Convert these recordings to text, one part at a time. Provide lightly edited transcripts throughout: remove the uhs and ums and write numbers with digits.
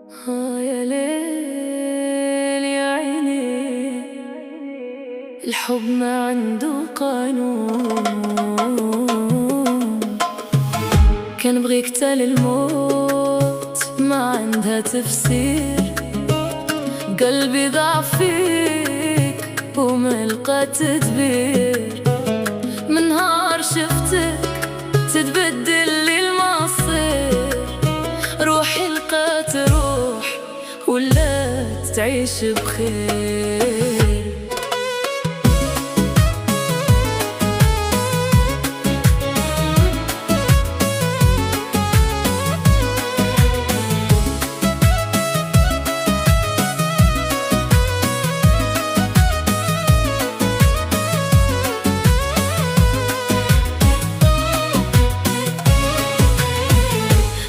يا ليل يا عيني، الحب ما عنده قانون. كان بغيك تال الموت ما عندها تفسير. قلبي ضاع فيك وما لقى تدبير. من نهار شفتك تتبدل لي المصير. روحي لقات روح ولات تعيش بخير.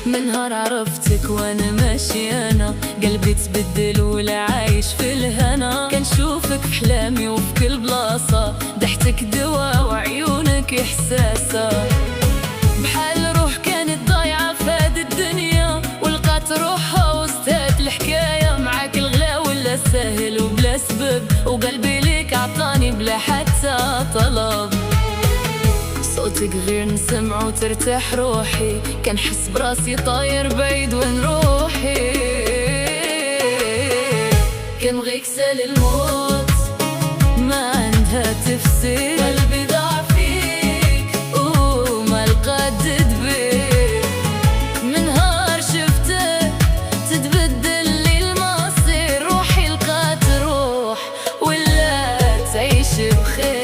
من نهار عرفتك وانا ماشي انا قلبي تبدل ولا عايش في الهنا. كنشوفك في حلامي وفي كل بلاصة. ضحكتك دوا وعيونك احساسة. بحال روح كانت ضايعة في هاد الدنيا ولقات روحها وسط هاد الحكاية. معاك الغلا ولا ساهل وبلا سبب، وقلبي ليك عطاني بلا حتى طلب. صوتك غير نسمعو ترتاح روحي. كنحس براسي طاير بعيد وين روحي. كنبغيك سال الموت ما عندها تفسير. قلبي ضاع فيك وما لقى تدبير. من نهار شفتك تتبدل لي المصير. روحي لقات روح ولا تعيش بخير.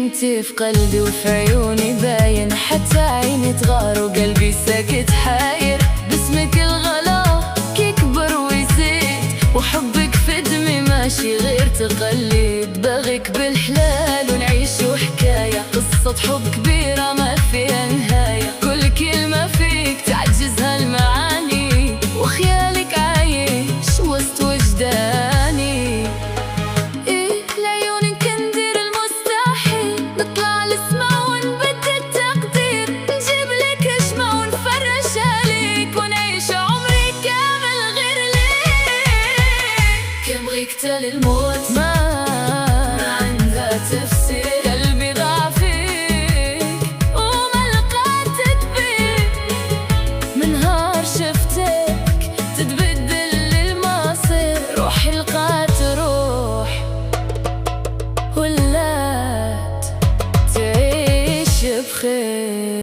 انتي في قلبي وفي عيوني باين. حتى عيني تغار وقلبي ساكت حاير. باسمك الغلا كيكبر ويزيد، وحبك في دمي ماشي غير تقليد. باغيك بالحلال ونعيشو حكاية. قصة حب كبيرة ما فيها نهاية. كل كلمة فيك تعجزها المعاني، وخيالك عايش وسط وجداني. تال الموت ما عندها تفسير. قلبي ضاع فيك وما لقى تدبير. من نهار شفتك تتبدل المصير. روحي لقات روح ولات تعيش بخير.